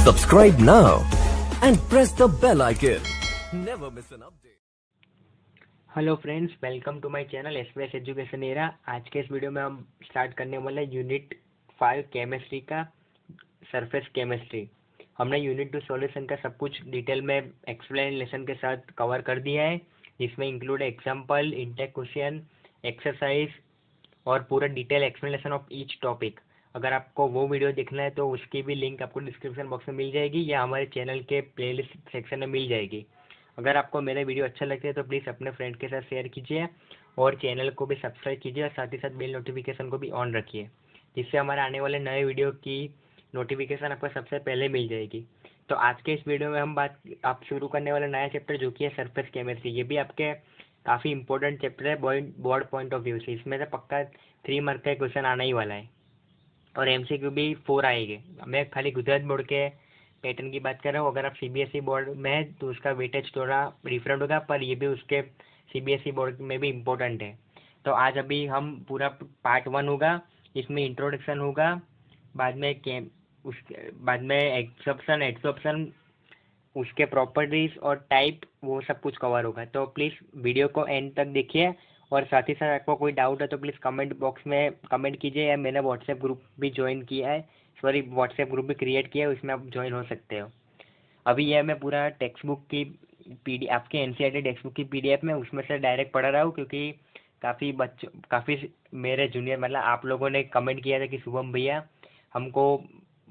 Subscribe now and press the bell icon. Never miss an update. Hello friends, welcome to my channel SVS education era. आज के इस video में हम start करने वाले unit 5 chemistry का सरफेस केमिस्ट्री। हमने यूनिट 2 सॉल्यूशन का सब कुछ डिटेल में एक्सप्लेनेशन के साथ कवर कर दिया है, जिसमें include example, intake question, exercise और पूरा detail explanation of each topic. अगर आपको वो वीडियो देखना है तो उसकी भी लिंक आपको डिस्क्रिप्शन बॉक्स में मिल जाएगी या हमारे चैनल के प्लेलिस्ट सेक्शन में मिल जाएगी। अगर आपको मेरे वीडियो अच्छा लगता है तो प्लीज़ अपने फ्रेंड के साथ शेयर कीजिए और चैनल को भी सब्सक्राइब कीजिए और साथ ही साथ बेल नोटिफिकेशन को भी ऑन रखिए, जिससे हमारे आने वाले नए वीडियो की नोटिफिकेशन आपको सबसे पहले मिल जाएगी। तो आज के इस वीडियो में हम आप शुरू करने वाला नया चैप्टर जो कि है सरफेस केमिस्ट्री। ये भी आपके काफ़ी इंपॉर्टेंट चैप्टर है बोर्ड पॉइंट ऑफ व्यू से। इसमें से पक्का 3 मार्क का क्वेश्चन आना ही वाला है और एमसीक्यू भी 4 आएंगे। मैं खाली गुजरात बोर्ड के पैटर्न की बात कर रहा हूँ। अगर आप सीबीएसई बोर्ड में है तो उसका वेटेज थोड़ा डिफरेंट होगा, पर ये भी उसके सीबीएसई बोर्ड में भी इम्पोर्टेंट है। तो आज अभी हम पूरा पार्ट 1 होगा, इसमें इंट्रोडक्शन होगा, बाद में एब्जॉर्प्शन, उसके प्रॉपर्टीज और टाइप, वो सब कुछ कवर होगा। तो प्लीज़ वीडियो को एंड तक देखिए और साथ ही साथ आपको कोई डाउट है तो प्लीज़ कमेंट बॉक्स में कमेंट कीजिए, या मैंने व्हाट्सएप ग्रुप भी ज्वाइन किया है, व्हाट्सएप ग्रुप भी क्रिएट किया है, उसमें आप ज्वाइन हो सकते हो। अभी यह मैं पूरा टेक्स्ट बुक की पीडी आपके एनसीईआरटी टेक्स्ट बुक की पीडीएफ में उसमें से डायरेक्ट पढ़ा रहा हूँ, क्योंकि काफ़ी मेरे जूनियर मतलब आप लोगों ने कमेंट किया था कि शुभम भैया हमको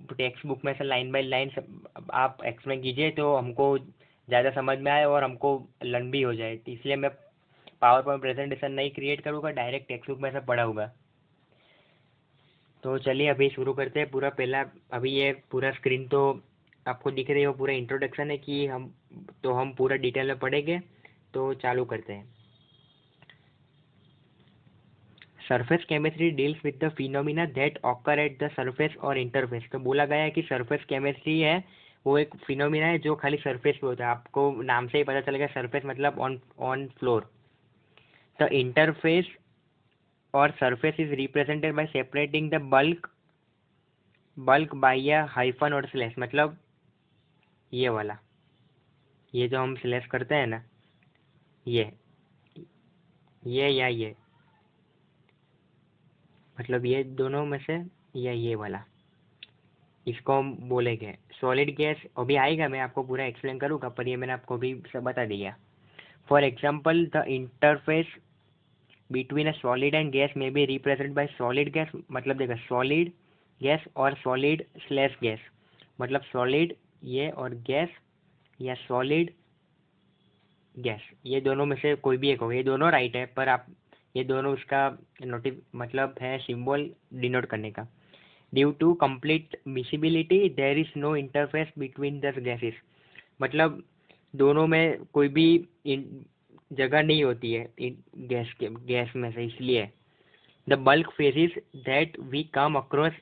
टेक्स्ट बुक में से लाइन बाय लाइन आप एक्सप्लेन कीजिए तो हमको ज़्यादा समझ में आए और हमको लर्न भी हो जाए। तो इसलिए मैं पावर पॉइंट प्रेजेंटेशन नहीं क्रिएट करूँगा, डायरेक्ट टेक्स्ट बुक में से पढ़ाऊँगा। तो चलिए अभी शुरू करते हैं। पूरा पहला अभी ये पूरा स्क्रीन तो आपको दिख रही है, वो पूरा इंट्रोडक्शन है कि हम पूरा डिटेल में पढ़ेंगे। तो चालू करते हैं। Surface chemistry deals with the phenomena that occur eight the surface और इंटरफेस। तो बोला गया है कि सरफेस केमिस्ट्री है वो एक फिनोमिना है जो खाली सरफेस पे होता है। आपको नाम से ही पता चलेगा, सरफेस मतलब ऑन फ्लोर। द इंटरफेस और surface is represented by separating the bulk by a hyphen और स्लैश। मतलब ये वाला, ये जो हम स्लैश करते हैं ना, ये या ये मतलब ये दोनों में से ये वाला, इसको हम बोलेंगे सॉलिड गैस। अभी आएगा, मैं आपको पूरा एक्सप्लेन करूँगा, पर ये मैंने आपको भी सब बता दिया। For example the interface between a solid and gas में be represent by solid gas. मतलब देखा, सॉलिड गैस और सॉलिड स्लैश गैस, मतलब सॉलिड ये और गैस या सॉलिड गैस, ये दोनों में से कोई भी एक होगा। ये दोनों राइट है, पर आप ये दोनों उसका मतलब है सिंबल डिनोट करने का। Due to complete miscibility there is no interface between the gases. मतलब दोनों में कोई भी जगह नहीं होती है गैस में से, इसलिए the bulk phases that we come across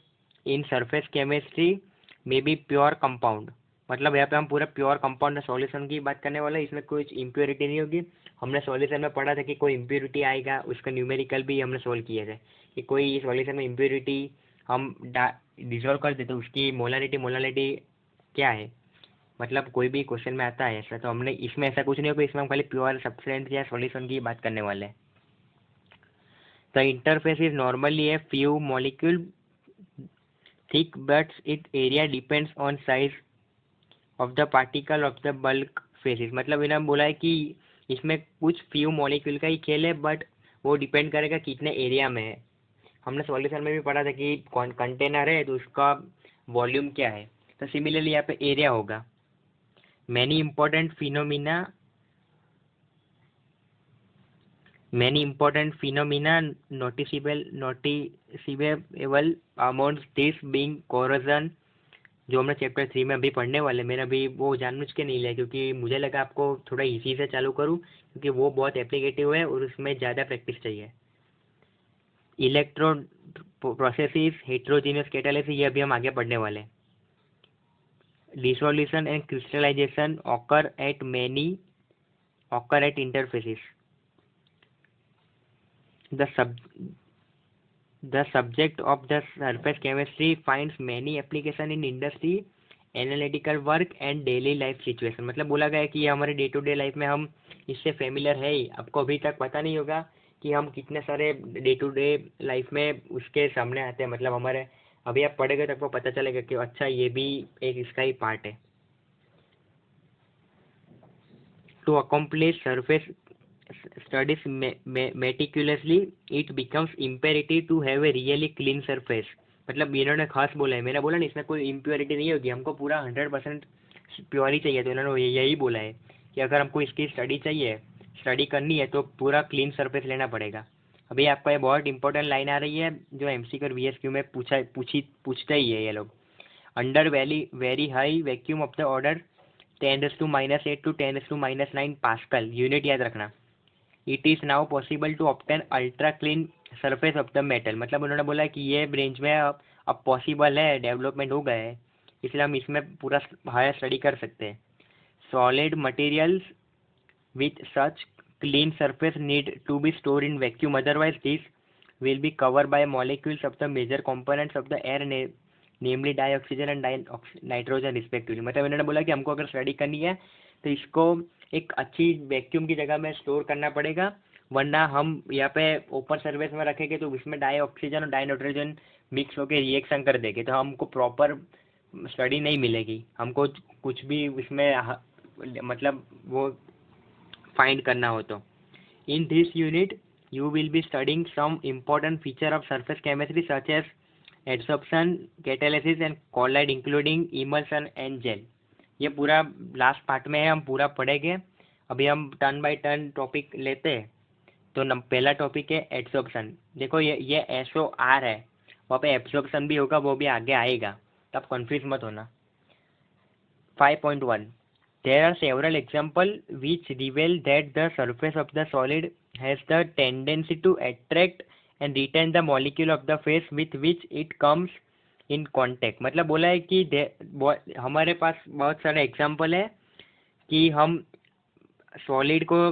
in surface chemistry may be pure compound. मतलब यहाँ पे हम पूरा प्योर कंपाउंड सॉल्यूशन की बात करने वाले हैं, इसमें कोई इम्प्योरिटी नहीं होगी। हमने सॉल्यूशन में पढ़ा था कि कोई इम्प्योरिटी आएगा, उसका न्यूमेरिकल भी हमने सोल्व किए थे कि कोई सॉल्यूशन में इम्प्योरिटी हम डिजोल्व कर देते, उसकी मोलालिटी क्या है। मतलब कोई भी क्वेश्चन में आता है ऐसा, तो हमने इसमें ऐसा कुछ नहीं होगा। इसमें हम खाली प्योर सब्सटेंस या सॉल्यूशन की बात करने वाले हैं। The interface is normally a few molecule thick, but its area depends on size of the particle of the bulk phases। मतलब इन्होंने बोला है कि इसमें कुछ फ्यू मॉलिक्यूल का ही खेल है, बट वो डिपेंड करेगा कितने एरिया में है। हमने सॉल्यूशन में भी पढ़ा था कि कंटेनर है तो उसका वॉल्यूम क्या है, तो सिमिलरली यहाँ पे एरिया होगा। Many important phenomena noticeable amongst this being corrosion, जो हमने चैप्टर 3 में अभी पढ़ने वाले। मैंने अभी वो जानबूझ के नहीं लिया क्योंकि मुझे लगा आपको थोड़ा इजी से चालू करूँ, क्योंकि वो बहुत एप्लीकेटिव है और उसमें ज़्यादा प्रैक्टिस चाहिए। इलेक्ट्रो प्रोसेसिस, हेट्रोजीनियस कैटालिसिस, ये अभी हम आगे पढ़ने वाले हैं। Dissolution and crystallization occur at interfaces. The subject of the surface chemistry finds many application in industry analytical work and daily life situation, मतलब बोला गया है कि ये हमारे डे टू डे लाइफ में हम इससे फेमिलियर है ही। आपको अभी तक पता नहीं होगा कि हम कितने सारे डे टू डे लाइफ में उसके सामने आते हैं, मतलब हमारे अभी आप पढ़ेंगे तो आपको पता चलेगा कि अच्छा ये भी एक इसका ही पार्ट है। To accomplish surface studies meticulously, it becomes imperative to have a really clean surface। मतलब इन्होंने खास बोला है, मैंने बोला ना इसमें कोई इम्प्योरिटी नहीं होगी, हमको पूरा 100% प्योर ही चाहिए, तो इन्होंने यही बोला है कि अगर हमको इसकी स्टडी चाहिए, स्टडी करनी है तो पूरा क्लीन सरफेस लेना पड़ेगा। अभी आपका ये बहुत इंपॉर्टेंट लाइन आ रही है जो एमसीक्यू और वीएसक्यू में पूछते ही है ये लोग। Under very high vacuum of the order 10⁻⁸ to 10⁻⁹ pascal, unit याद रखना। It is now possible to obtain ultra clean surface of the metal, मतलब उन्होंने बोला कि ये रेंज में अब पॉसिबल है, डेवलपमेंट हो गया है, इसलिए हम इसमें पूरा हायर स्टडी कर सकते हैं। Solid materials with such clean surface need to be store in vacuum, otherwise this will be covered by molecules of the major components of the air, namely dioxygen and nitrogen respectively. मतलब इन्होंने बोला कि हमको अगर study करनी है तो इसको एक अच्छी वैक्यूम की जगह में स्टोर करना पड़ेगा, वरना हम यहाँ पे ओपन सर्फेस में रखेंगे तो इसमें डाइऑक्सीजन और डाइनाइट्रोजन मिक्स होकर रिएक्शन कर देंगे, तो हमको प्रॉपर स्टडी नहीं मिलेगी, हमको कुछ भी इसमें मतलब वो फाइंड करना हो तो। In this unit you will be studying some important feature of surface chemistry such as adsorption, catalysis and colloid including emulsion and gel। ये पूरा लास्ट पार्ट में है, हम पूरा पढ़ेंगे। अभी हम टर्न बाय टर्न टॉपिक लेते हैं। तो पहला टॉपिक है एड्सॉर्प्शन। देखो ये SOR है, वहाँ पे एब्सॉर्प्शन भी होगा, वो भी आगे आएगा, तो आप कंफ्यूज मत होना। 5.1 There are several examples which reveal that the surface of the solid has the tendency to attract and retain the molecule of the phase with which it comes in contact। मतलब बोला है कि हमारे पास बहुत सारे example है कि हम सॉलिड को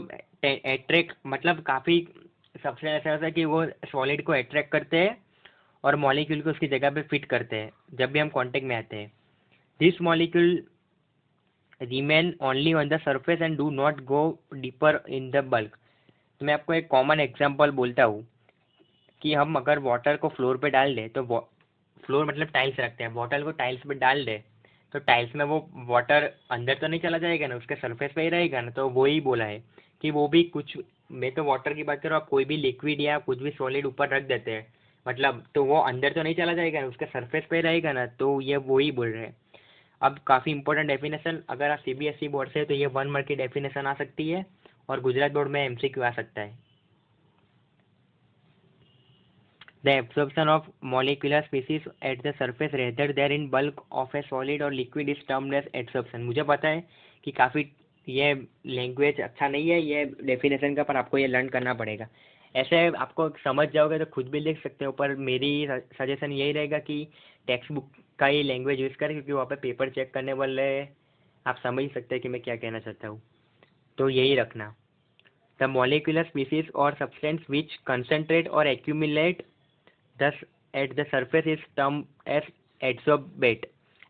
अट्रैक्ट, मतलब काफ़ी सबसे ऐसा होता है कि वो सॉलिड को अट्रैक्ट करते हैं और मॉलिक्यूल को उसकी जगह पे फिट करते हैं जब भी हम कांटेक्ट में आते हैं। This molecule remain only on the surface and do not go deeper in the bulk। तो मैं आपको एक कॉमन एग्जांपल बोलता हूँ कि हम अगर वाटर को फ्लोर पे डाल दें, तो फ्लोर मतलब टाइल्स रखते हैं, वाटर को टाइल्स पे डाल दें तो टाइल्स में वो वाटर अंदर तो नहीं चला जाएगा ना, उसके सरफेस पे ही रहेगा ना। तो वही बोला है कि वो भी कुछ, मैं तो वाटर की बात कर रहा हूँ, आप कोई भी लिक्विड या कुछ भी सॉलिड ऊपर रख देते हैं, मतलब तो वो अंदर तो नहीं चला जाएगा ना, उसके सरफेस पे ही रहेगा ना, तो ये वही बोल रहे हैं। अब काफ़ी इंपॉर्टेंट डेफिनेशन, अगर आप CBSE बोर्ड से तो ये 1 मार्क की डेफिनेशन आ सकती है और गुजरात बोर्ड में MCQ आ सकता है। The absorption of molecular species at the surface rather there in bulk of a solid और liquid is termed as absorption. मुझे पता है कि काफ़ी ये लैंग्वेज अच्छा नहीं है ये डेफिनेशन का, पर आपको ये लर्न करना पड़ेगा। ऐसे आपको समझ जाओगे तो खुद भी लिख सकते हो, पर मेरी सजेशन यही रहेगा कि टेक्स्ट बुक का ही लैंग्वेज यूज़ करें, क्योंकि वहाँ पे पेपर चेक करने वाले आप समझ सकते हैं कि मैं क्या कहना चाहता हूँ, तो यही रखना। द मॉलिक्यूलर स्पीसीज और सब्सटेंस विच कंसनट्रेट और accumulate thus at the surface is termed as adsorbate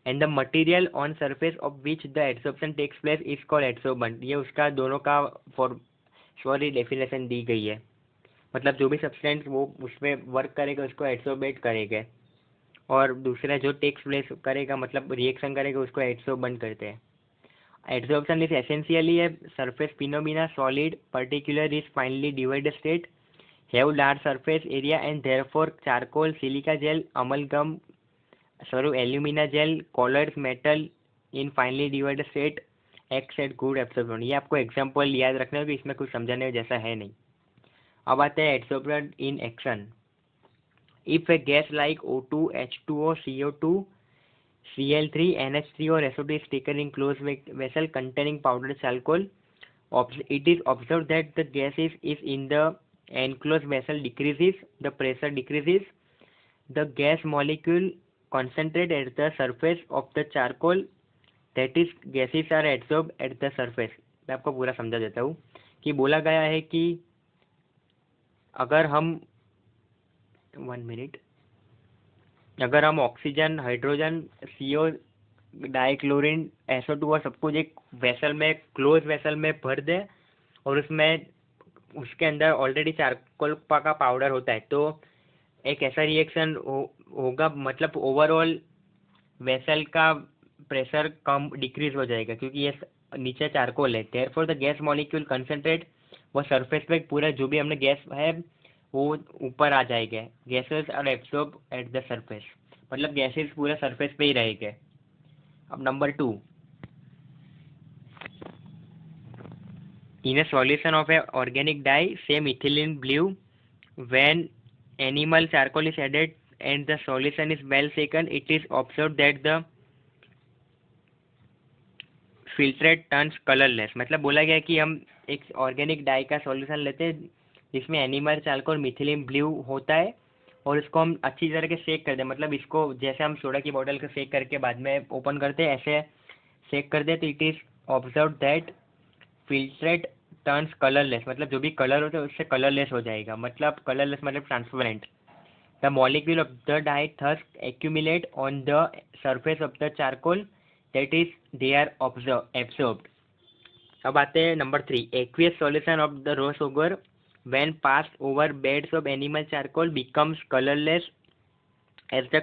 and the material on surface of which the adsorption takes place is called adsorbent। ये उसका दोनों का सॉरी डेफिनेशन दी गई है, मतलब जो भी सब्सटेंस वो उसमें वर्क करेगा उसको एड्सोर्बेट करेगा, और दूसरा जो टेक्स प्लेस करेगा मतलब रिएक्शन करेगा उसको एड्सोर्बेंट करते हैं। Adsorption is essentially a surface phenomena, solid particular is finally divided state have large surface area and therefore charcoal, silica gel, amalgam, alumina gel, colloids, metal in finely divided state acts at good absorption। ये आपको example याद रखना है कि इसमें कुछ समझाने जैसा है नहीं। अब आते हैं adsorption in action. If A gas like O2, H2O, CO2, Cl3, NH3 or SO2 is taken in closed vessel containing powdered charcoal, it is observed that the gas is in the enclosed vessel decreases, the pressure decreases, the gas molecule concentrate at the surface of the charcoal, that is gases are adsorbed at the surface। मैं आपको पूरा समझा देता हूँ कि बोला गया है कि अगर हम 1 मिनट, अगर हम ऑक्सीजन, हाइड्रोजन, CO डाइक्लोरिन SO2 और सब कुछ एक वेसल में, क्लोज वेसल में भर दे और उसमें उसके अंदर ऑलरेडी चारकोल का पाउडर होता है, तो एक ऐसा रिएक्शन होगा, मतलब ओवरऑल वेसल का प्रेशर कम डिक्रीज हो जाएगा क्योंकि ये नीचे चारकोल है। Therefore the gas molecule concentrate, वो सरफेस पे पूरा जो भी हमने गैस है वो ऊपर आ जाएगा। Gases are absorb at the surface, मतलब गैसेस पूरा सरफेस पे ही रहेंगे। अब number 2, in a solution of a organic dye say methylene blue, when animal charcoal is added and the solution is well shaken, it is observed that the filtrate turns colorless। मतलब बोला गया है कि हम एक ऑर्गेनिक डाई का solution लेते हैं जिसमें एनिमल चारकोल मिथिलीन ब्लू होता है और इसको हम अच्छी तरह के सेक कर दें, मतलब इसको जैसे हम सोडा की बोतल को सेक करके बाद में ओपन करते हैं ऐसे सेक कर दे, तो it is observe that filtrate turns colourless, मतलब जो भी कलर होता है उससे कलरलेस हो जाएगा, मतलब कलरलेस मतलब transparent. The molecule of the dye thus accumulate on the surface of the charcoal, that is they are absorbed. अब आते हैं number 3, aqueous solution of the raw sugar when passed over beds of animal charcoal becomes colorless as the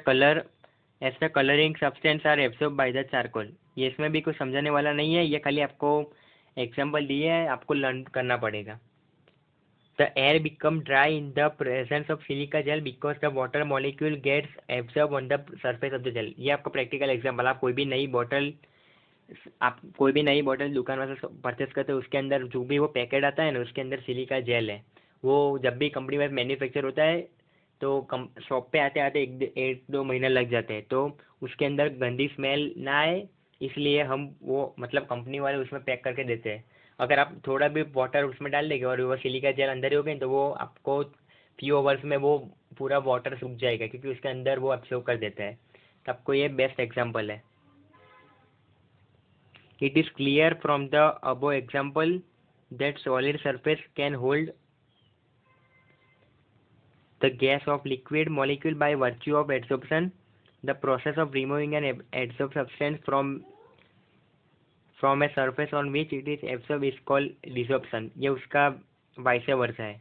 coloring substance are absorbed by the charcoal। ये इसमें भी कुछ समझाने वाला नहीं है, ये खाली आपको एग्जांपल दिए है, आपको लर्न करना पड़ेगा। The air become dry in the presence of silica gel because the water molecule gets absorbed on the surface of the gel। ये आपका प्रैक्टिकल एग्जांपल। आप कोई भी नई बॉटल दुकान में से परचेस करते हो, उसके अंदर जो भी वो पैकेट आता है ना, उसके अंदर सिलिका जेल है। वो जब भी कंपनी में मैन्युफैक्चर होता है तो शॉप पे आते आते 1-2 महीने लग जाते हैं, तो उसके अंदर गंदी स्मेल ना आए इसलिए हम वो मतलब कंपनी वाले उसमें पैक करके देते हैं। अगर आप थोड़ा भी वाटर उसमें डाल देंगे और वो सिलिका जेल अंदर ही हो गए तो वो आपको फ्यू आवर्स में वो पूरा वाटर सूख जाएगा क्योंकि उसके अंदर वो अब्सॉर्ब कर देता है। तो आपको ये बेस्ट एग्जाम्पल है। It is clear from the above example that solid surface can hold the gas of liquid molecule by virtue of adsorption। The process of removing an adsorbed substance from a surface on which it is absorbed is called desorption। ये उसका vice versa है।